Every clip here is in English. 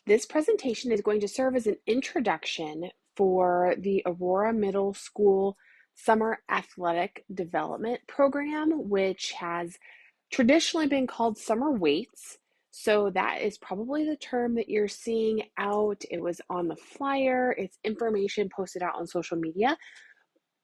This presentation is going to serve as an introduction for the Aurora Middle School Summer Athletic Development Program, which has traditionally been called summer weights. So that is probably the term that you're seeing out. It was on the flyer, it's information posted out on social media,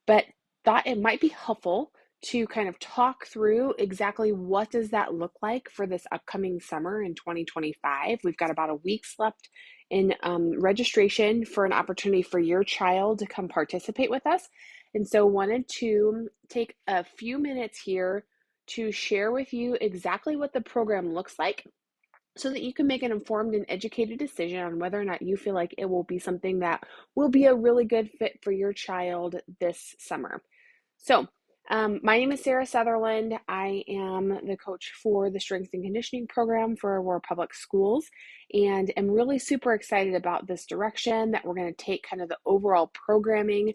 but thought it might be helpful to kind of talk through exactly what does that look like for this upcoming summer in 2025. We've got about a week's left in registration for an opportunity for your child to come participate with us. And so wanted to take a few minutes here to share with you exactly what the program looks like so that you can make an informed and educated decision on whether or not you feel like it will be something that will be a really good fit for your child this summer. So, my name is Sarah Sutherland. I am the coach for the strength and conditioning program for Aurora Public Schools, and am really super excited about this direction that we're going to take kind of the overall programming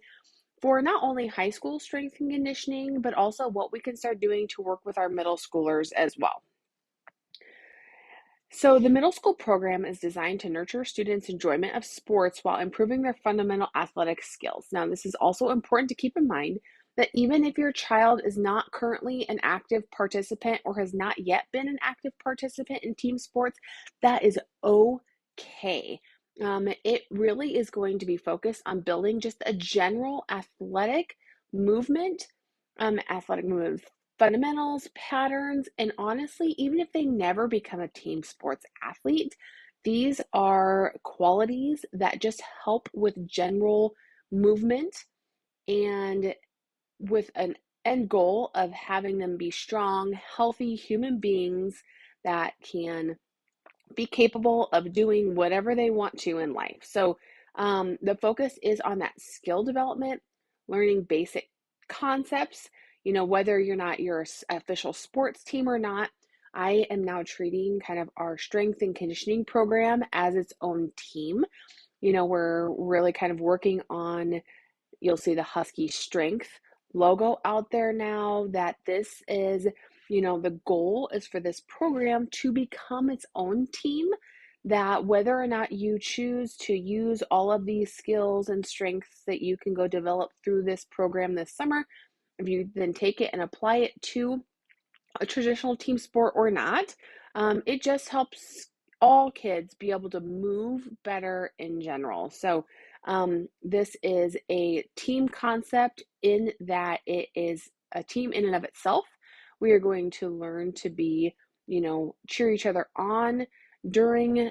for not only high school strength and conditioning, but also what we can start doing to work with our middle schoolers as well. So, the middle school program is designed to nurture students' enjoyment of sports while improving their fundamental athletic skills. Now, this is also important to keep in mind that even if your child is not currently an active participant or has not yet been an active participant in team sports, that is okay. It really is going to be focused on building just a general movement, athletic movement fundamentals, patterns, and honestly, even if they never become a team sports athlete, these are qualities that just help with general movement and with an end goal of having them be strong, healthy human beings that can be capable of doing whatever they want to in life. So, the focus is on that skill development, learning basic concepts. Whether you're not your official sports team or not, I am now treating kind of our strength and conditioning program as its own team. We're really kind of working on, you'll see the Husky Strength logo out there now, that this is, the goal is for this program to become its own team, that whether or not you choose to use all of these skills and strengths that you can go develop through this program this summer, if you then take it and apply it to a traditional team sport or not, it just helps all kids be able to move better in general. So, this is a team concept in that it is a team in and of itself. We are going to learn to be, cheer each other on during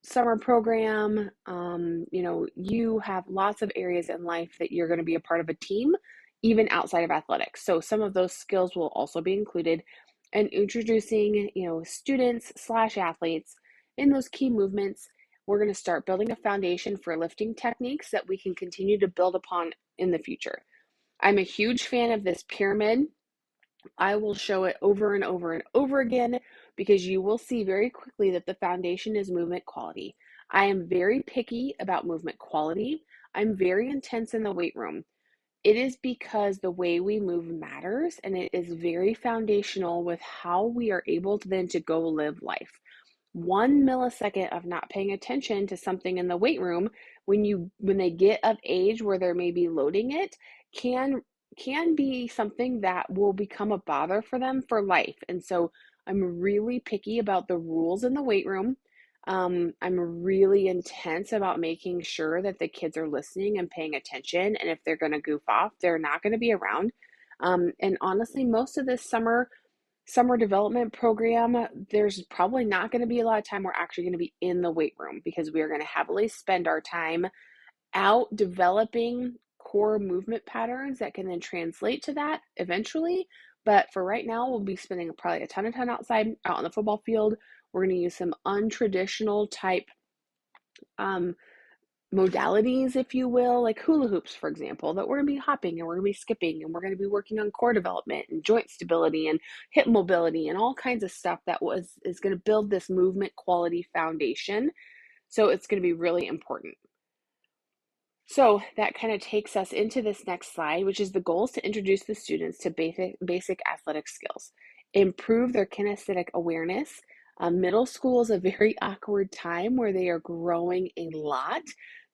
summer program. You have lots of areas in life that you're going to be a part of a team, even outside of athletics. So some of those skills will also be included, and introducing, students slash athletes in those key movements. We're going to start building a foundation for lifting techniques that we can continue to build upon in the future. I'm a huge fan of this pyramid. I will show it over and over and over again because you will see very quickly that the foundation is movement quality. I am very picky about movement quality. I'm very intense in the weight room. It is because the way we move matters, and it is very foundational with how we are able to then to go live life. 1 millisecond of not paying attention to something in the weight room when they get of age where they're maybe loading it can be something that will become a bother for them for life. And so I'm really picky about the rules in the weight room. I'm really intense about making sure that the kids are listening and paying attention, and if they're going to goof off, they're not going to be around. And honestly, most of this summer development program, there's probably not going to be a lot of time we're actually going to be in the weight room, because we are going to heavily spend our time out developing core movement patterns that can then translate to that eventually. But for right now, we'll be spending probably a ton of time outside, out on the football field. We're going to use some untraditional type modalities, if you will, like hula hoops, for example, that we're going to be hopping and we're going to be skipping, and we're going to be working on core development and joint stability and hip mobility and all kinds of stuff that is going to build this movement quality foundation. So it's going to be really important. So that kind of takes us into this next slide, which is the goals to introduce the students to basic athletic skills, improve their kinesthetic awareness, Middle school is a very awkward time where they are growing a lot.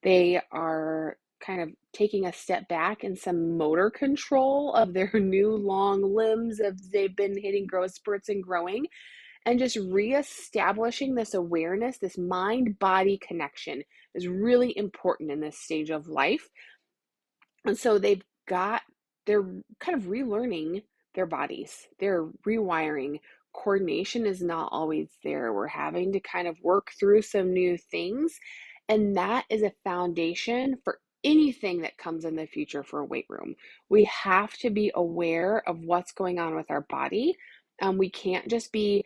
They are kind of taking a step back in some motor control of their new long limbs as they've been hitting growth spurts and growing, and just reestablishing this awareness, this mind body connection is really important in this stage of life. And so they're kind of relearning their bodies, they're rewiring. Coordination is not always there. We're having to kind of work through some new things. And that is a foundation for anything that comes in the future for a weight room. We have to be aware of what's going on with our body. We can't just be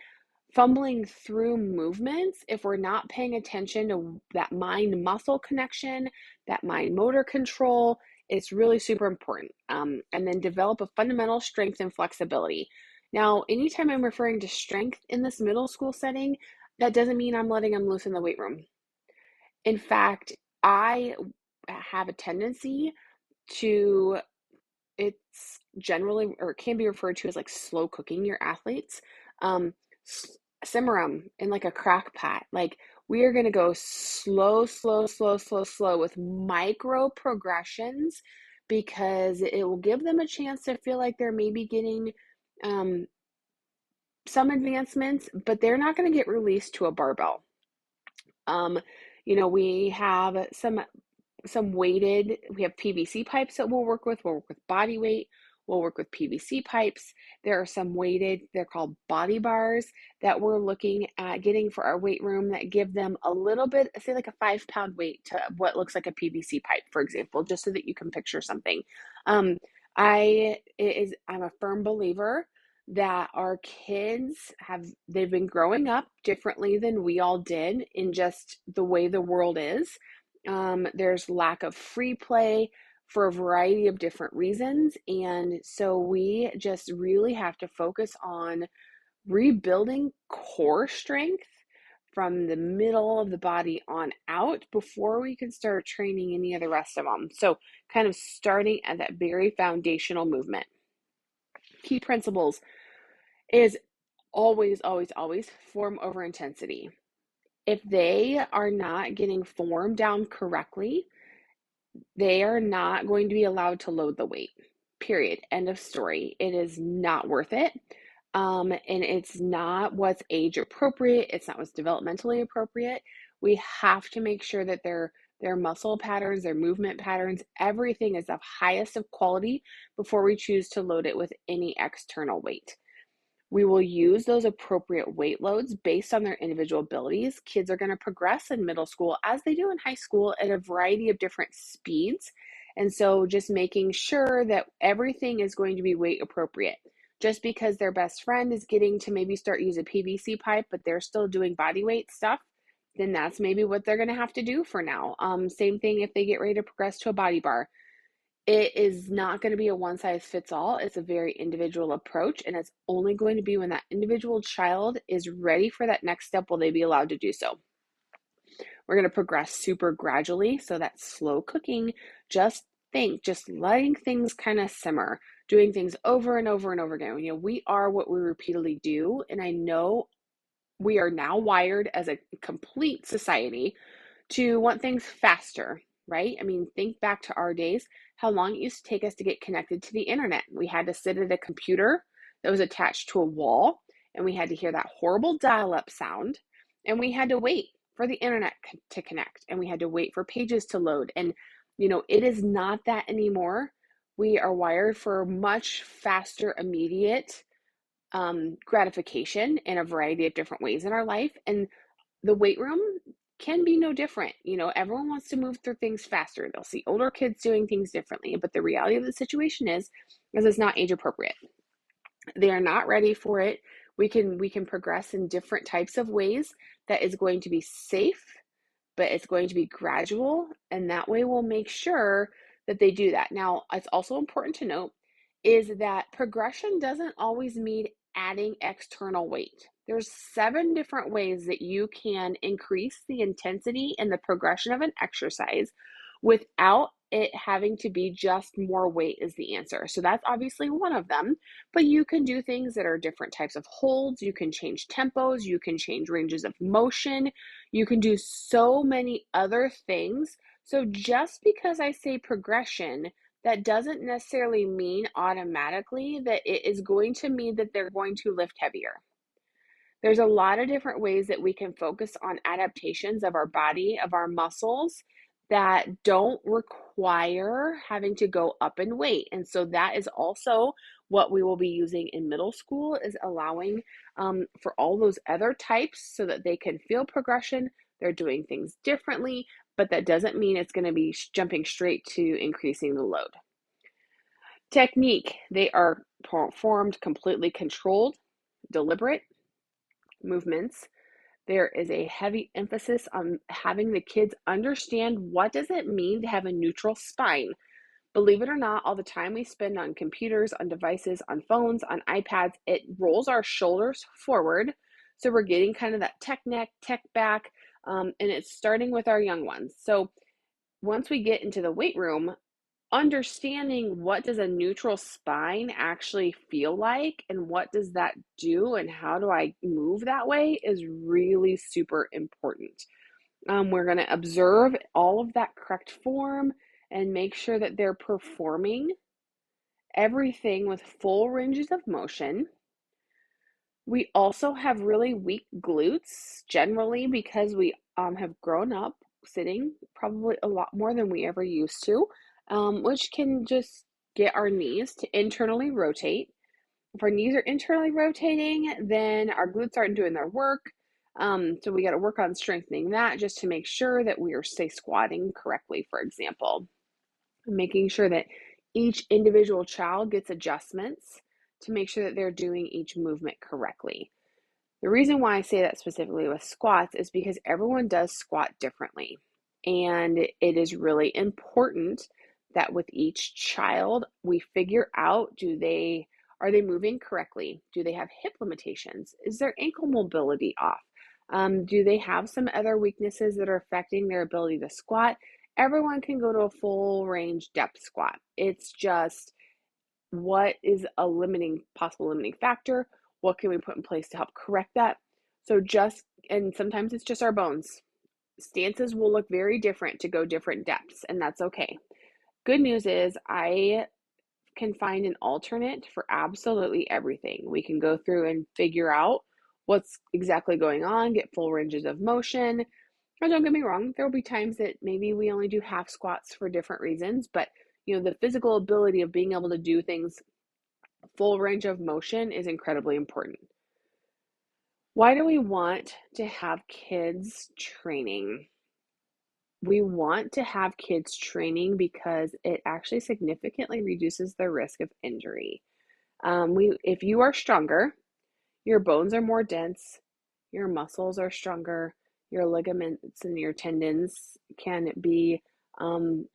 fumbling through movements if we're not paying attention to that mind muscle connection, that mind motor control. It's really super important. And then develop a fundamental strength and flexibility. Now, anytime I'm referring to strength in this middle school setting, that doesn't mean I'm letting them loose in the weight room. In fact, I have a tendency to, it's generally, or it can be referred to as like slow cooking your athletes. Um, Simmer them in like a crock pot. Like, we are going to go slow, slow, slow, slow, slow with micro progressions, because it will give them a chance to feel like they're maybe getting um, some advancements, but they're not going to get released to a barbell. Um, we have some weighted, we have PVC pipes that we'll work with body weight, we'll work with PVC pipes. There are some weighted, they're called body bars, that we're looking at getting for our weight room that give them a little bit, say like a 5 pound weight to what looks like a PVC pipe, for example, just so that you can picture something. Um, I'm a firm believer that our kids they've been growing up differently than we all did in just the way the world is. There's lack of free play for a variety of different reasons. And so we just really have to focus on rebuilding core strength from the middle of the body on out before we can start training any of the rest of them. So, kind of starting at that very foundational movement. Key principles is always, always, always form over intensity. If they are not getting form down correctly, they are not going to be allowed to load the weight. Period. End of story. It is not worth it. And it's not what's age appropriate. It's not what's developmentally appropriate. We have to make sure that their muscle patterns, their movement patterns, everything is of highest of quality before we choose to load it with any external weight. We will use those appropriate weight loads based on their individual abilities. Kids are going to progress in middle school as they do in high school at a variety of different speeds. And so just making sure that everything is going to be weight appropriate. Just because their best friend is getting to maybe start using a PVC pipe, but they're still doing body weight stuff, then that's maybe what they're going to have to do for now. Same thing if they get ready to progress to a body bar. It is not going to be a one size fits all. It's a very individual approach, and it's only going to be when that individual child is ready for that next step will they be allowed to do so. We're going to progress super gradually, so that's slow cooking. Just letting things kind of simmer, doing things over and over and over again. We are what we repeatedly do, and I know we are now wired as a complete society to want things faster, right? I mean, think back to our days, how long it used to take us to get connected to the internet. We had to sit at a computer that was attached to a wall, and we had to hear that horrible dial-up sound, and we had to wait for the internet to connect, and we had to wait for pages to load. And, it is not that anymore. We are wired for much faster, immediate gratification in a variety of different ways in our life. And the weight room can be no different. Everyone wants to move through things faster. They'll see older kids doing things differently, but the reality of the situation is it's not age appropriate. They are not ready for it. We can progress in different types of ways that is going to be safe, but it's going to be gradual, and that way we'll make sure that they do that. Now, it's also important to note is that progression doesn't always mean adding external weight. There's 7 different ways that you can increase the intensity and the progression of an exercise without it having to be just more weight is the answer. So that's obviously one of them, but you can do things that are different types of holds. You can change tempos, you can change ranges of motion, you can do so many other things. So just because I say progression, that doesn't necessarily mean automatically that it is going to mean that they're going to lift heavier. There's a lot of different ways that we can focus on adaptations of our body, of our muscles that don't require having to go up in weight. And so that is also what we will be using in middle school, is allowing for all those other types so that they can feel progression. They're doing things differently, but that doesn't mean it's going to be jumping straight to increasing the load. Technique, they are performed completely controlled, deliberate movements. There is a heavy emphasis on having the kids understand what does it mean to have a neutral spine. Believe it or not, all the time we spend on computers, on devices, on phones, on iPads, it rolls our shoulders forward. So we're getting kind of that tech neck, tech back, and it's starting with our young ones. So once we get into the weight room, understanding what does a neutral spine actually feel like and what does that do and how do I move that way is really super important. We're going to observe all of that correct form and make sure that they're performing everything with full ranges of motion. We also have really weak glutes generally because we have grown up sitting probably a lot more than we ever used to, which can just get our knees to internally rotate. If our knees are internally rotating, then our glutes aren't doing their work. So we got to work on strengthening that just to make sure that we are stay squatting correctly, for example. Making sure that each individual child gets adjustments to make sure that they're doing each movement correctly. The reason why I say that specifically with squats is because everyone does squat differently. And it is really important that with each child, we figure out, are they moving correctly? Do they have hip limitations? Is their ankle mobility off? Do they have some other weaknesses that are affecting their ability to squat? Everyone can go to a full range depth squat. It's just, what is a possible limiting factor? What can we put in place to help correct that? And sometimes it's just our bones. Stances will look very different to go different depths, and that's okay. Good news is I can find an alternate for absolutely everything. We can go through and figure out what's exactly going on, get full ranges of motion. Now, don't get me wrong, there will be times that maybe we only do half squats for different reasons, but the physical ability of being able to do things full range of motion is incredibly important. Why do we want to have kids training? We want to have kids training because it actually significantly reduces the risk of injury. If you are stronger, your bones are more dense, your muscles are stronger, your ligaments and your tendons can be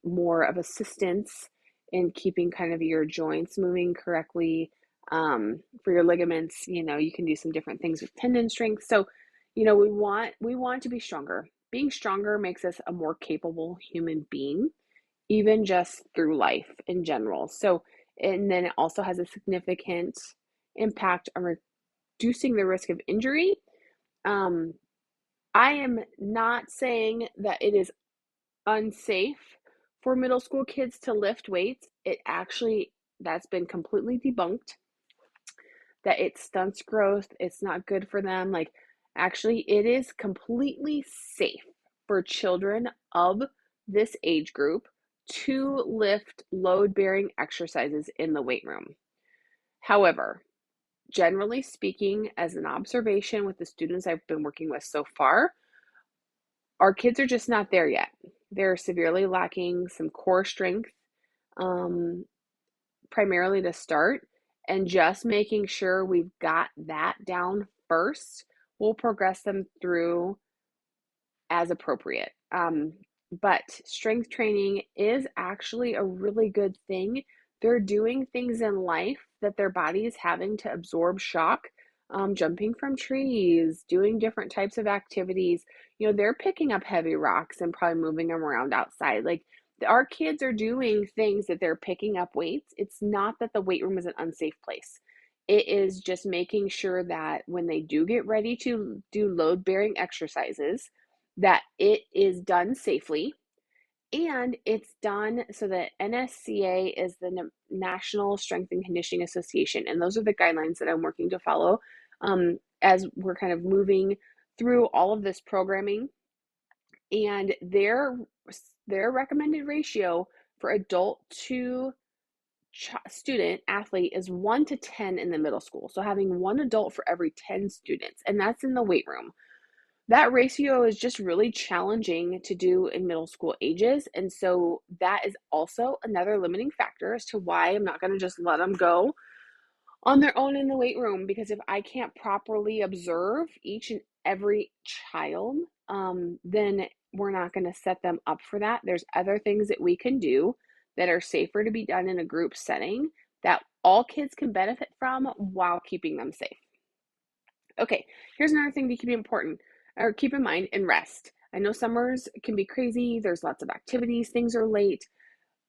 more of assistance in keeping kind of your joints moving correctly. For your ligaments, you can do some different things with tendon strength. So, we want to be stronger. Being stronger makes us a more capable human being, even just through life in general. So, and then it also has a significant impact on reducing the risk of injury. I am not saying that it is unsafe for middle school kids to lift weights. That's been completely debunked, that it stunts growth. It's not good for them. Like, actually, it is completely safe for children of this age group to lift load-bearing exercises in the weight room. However, generally speaking, as an observation with the students I've been working with so far, our kids are just not there yet. They're severely lacking some core strength, primarily to start, and just making sure we've got that down first will progress them through as appropriate. But strength training is actually a really good thing. They're doing things in life that their body is having to absorb shock, jumping from trees, doing different types of activities. They're picking up heavy rocks and probably moving them around outside. Like, Our kids are doing things that they're picking up weights. It's not that the weight room is an unsafe place. It is just making sure that when they do get ready to do load-bearing exercises, that it is done safely and it's done so that NSCA is the National Strength and Conditioning Association, and those are the guidelines that I'm working to follow as we're kind of moving through all of this programming. And their recommended ratio for adult to student athlete is 1 to 10 in the middle school. So having one adult for every 10 students, and that's in the weight room. That ratio is just really challenging to do in middle school ages. And so that is also another limiting factor as to why I'm not going to just let them go on their own in the weight room, because if I can't properly observe each and every child, then we're not going to set them up for that. There's other things that we can do that are safer to be done in a group setting that all kids can benefit from while keeping them safe. Okay, here's another thing to keep in mind and rest. I know summers can be crazy. There's lots of activities, things are late.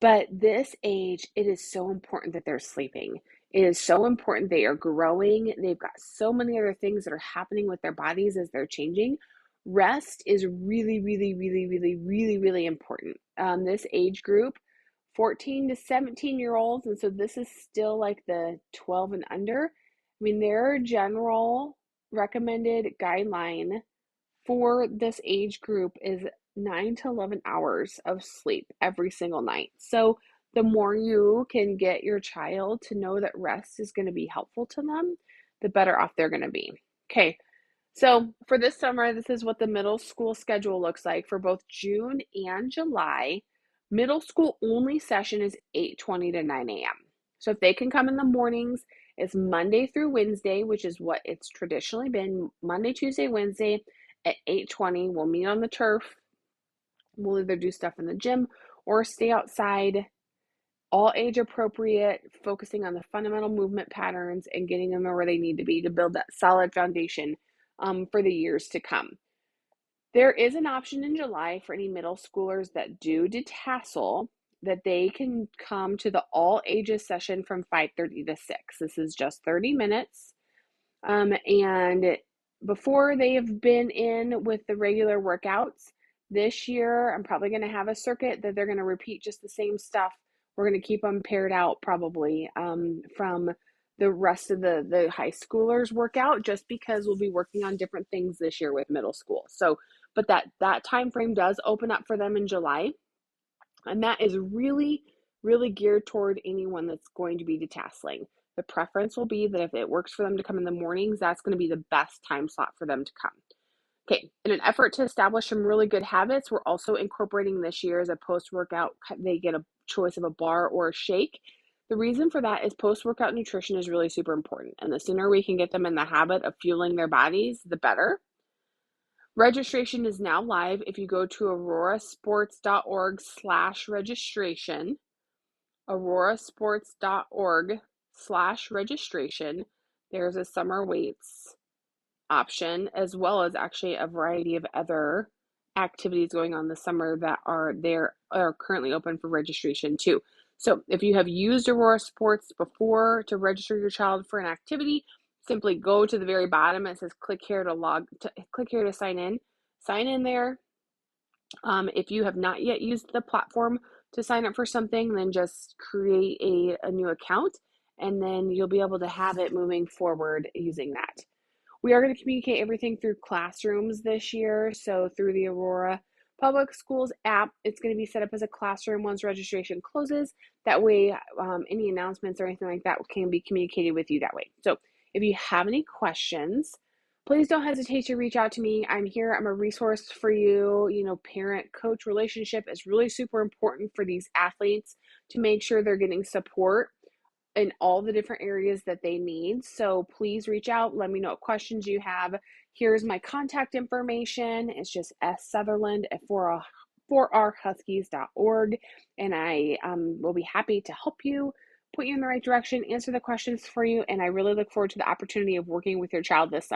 But this age, it is so important that they're sleeping. It is so important they are growing. They've got so many other things that are happening with their bodies as they're changing. Rest is really, really, really, really, really, really important. This age group, 14 to 17-year-olds, and so this is still like the 12 and under. I mean, their general recommended guideline for this age group is 9 to 11 hours of sleep every single night. So the more you can get your child to know that rest is going to be helpful to them, the better off they're going to be. Okay, so for this summer, this is what the middle school schedule looks like for both June and July. Middle school only session is 8:20 to 9 a.m. So if they can come in the mornings, it's Monday through Wednesday, which is what it's traditionally been, Monday, Tuesday, Wednesday at 8:20. We'll meet on the turf. We'll either do stuff in the gym or stay outside, all age appropriate, focusing on the fundamental movement patterns and getting them where they need to be to build that solid foundation for the years to come. There is an option in July for any middle schoolers that do detassel that they can come to the all ages session from 5:30 to 6. This is just 30 minutes. And before they have been in with the regular workouts, this year I'm probably going to have a circuit that they're going to repeat just the same stuff. We're going to keep them paired out probably from the rest of the high schoolers workout, just because we'll be working on different things this year with middle school. So, but that time frame does open up for them in July, and that is really, really geared toward anyone that's going to be detasseling. The preference will be that if it works for them to come in the mornings, that's going to be the best time slot for them to come. Okay, in an effort to establish some really good habits, we're also incorporating this year as a post-workout, they get a choice of a bar or a shake. The reason for that is post-workout nutrition is really super important, and the sooner we can get them in the habit of fueling their bodies, the better. Registration is now live. If you go to aurorasports.org/registration, aurorasports.org/registration, there's a summer weights option, as well as actually a variety of other activities going on this summer that are currently open for registration too. So if you have used Aurora Sports before to register your child for an activity, simply go to the very bottom. It says click here to sign in. Sign in there. If you have not yet used the platform to sign up for something, then just create a new account, and then you'll be able to have it moving forward using that. We are going to communicate everything through classrooms this year. So through the Aurora Public Schools app, it's going to be set up as a classroom once registration closes. That way, any announcements or anything like that can be communicated with you that way. So if you have any questions, please don't hesitate to reach out to me. I'm here. I'm a resource for you. You know, parent-coach relationship is really super important for these athletes to make sure they're getting support in all the different areas that they need. So please reach out. Let me know what questions you have. Here's my contact information. It's just ssutherland at 4rhuskies.org. And I will be happy to help you, put you in the right direction, answer the questions for you. And I really look forward to the opportunity of working with your child this summer.